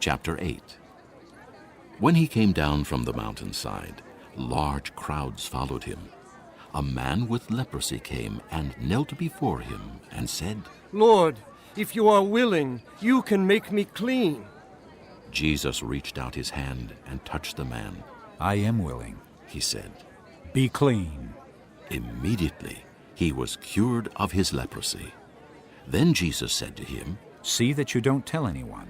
Chapter 8. When he came down from the mountainside, large crowds followed him. A man with leprosy came and knelt before him and said, "Lord, if you are willing, you can make me clean." Jesus reached out his hand and touched the man. "I am willing," he said. "Be clean." Immediately he was cured of his leprosy. Then Jesus said to him, "See that you don't tell anyone.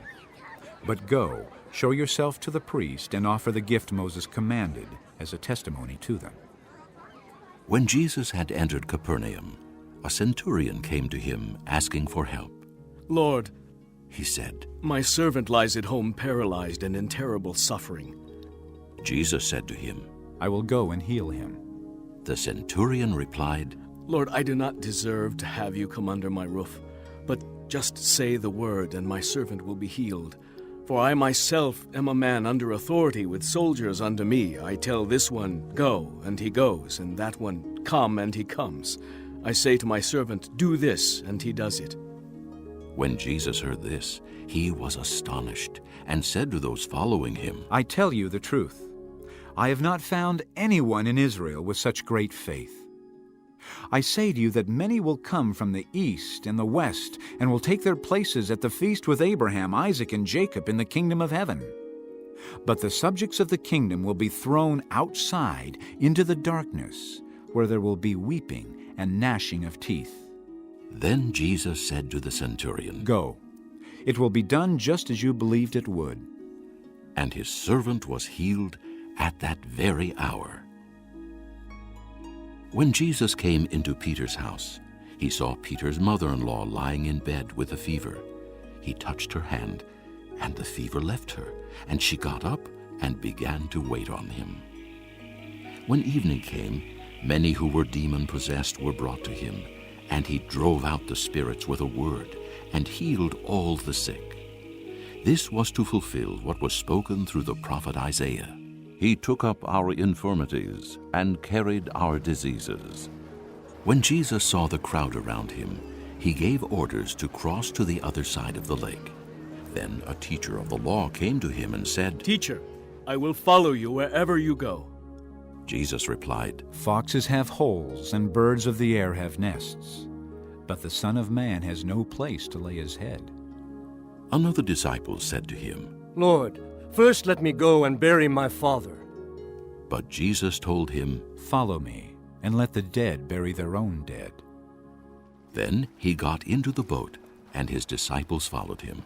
But go, show yourself to the priest and offer the gift Moses commanded as a testimony to them." When Jesus had entered Capernaum, a centurion came to him asking for help. "Lord," he said, "my servant lies at home paralyzed and in terrible suffering." Jesus said to him, "I will go and heal him." The centurion replied, "Lord, I do not deserve to have you come under my roof, but just say the word and my servant will be healed. For I myself am a man under authority with soldiers under me. I tell this one, 'Go,' and he goes, and that one, 'Come,' and he comes. I say to my servant, 'Do this,' and he does it." When Jesus heard this, he was astonished and said to those following him, "I tell you the truth. I have not found anyone in Israel with such great faith. I say to you that many will come from the east and the west and will take their places at the feast with Abraham, Isaac, and Jacob in the kingdom of heaven. But the subjects of the kingdom will be thrown outside into the darkness, where there will be weeping and gnashing of teeth." Then Jesus said to the centurion, "Go. It will be done just as you believed it would." And his servant was healed at that very hour. When Jesus came into Peter's house, he saw Peter's mother-in-law lying in bed with a fever. He touched her hand, and the fever left her, and she got up and began to wait on him. When evening came, many who were demon-possessed were brought to him, and he drove out the spirits with a word and healed all the sick. This was to fulfill what was spoken through the prophet Isaiah. "He took up our infirmities and carried our diseases." When Jesus saw the crowd around him, he gave orders to cross to the other side of the lake. Then a teacher of the law came to him and said, "Teacher, I will follow you wherever you go." Jesus replied, "Foxes have holes and birds of the air have nests, but the Son of Man has no place to lay his head." Another disciple said to him, "Lord, first let me go and bury my father." But Jesus told him, "Follow me, and let the dead bury their own dead." Then he got into the boat, and his disciples followed him.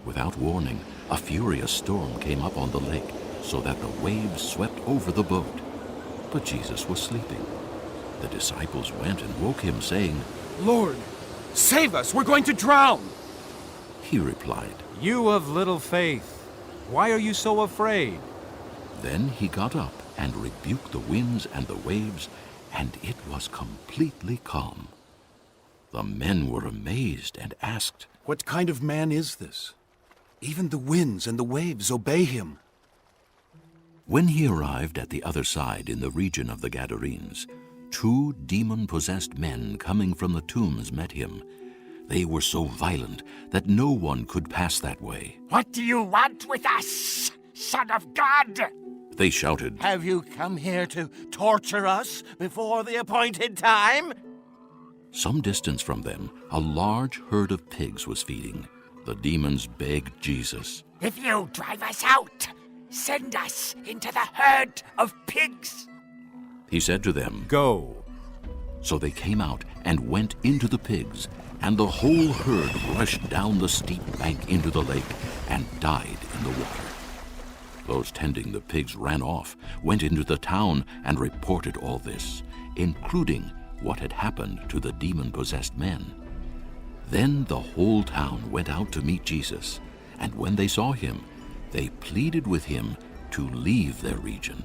Without warning, a furious storm came up on the lake, so that the waves swept over the boat. But Jesus was sleeping. The disciples went and woke him, saying, "Lord, save us, we're going to drown." He replied, "You of little faith, why are you so afraid?" Then he got up and rebuked the winds and the waves, and it was completely calm. The men were amazed and asked, "What kind of man is this? Even the winds and the waves obey him." When he arrived at the other side in the region of the Gadarenes, 2 demon-possessed men coming from the tombs met him. They were so violent that no one could pass that way. "What do you want with us, Son of God?" They shouted, "Have you come here to torture us before the appointed time?" Some distance from them, a large herd of pigs was feeding. The demons begged Jesus, "If you drive us out, send us into the herd of pigs." He said to them, "Go." So they came out and went into the pigs, and the whole herd rushed down the steep bank into the lake and died in the water. Those tending the pigs ran off, went into the town, and reported all this, including what had happened to the demon-possessed men. Then the whole town went out to meet Jesus, and when they saw him, they pleaded with him to leave their region.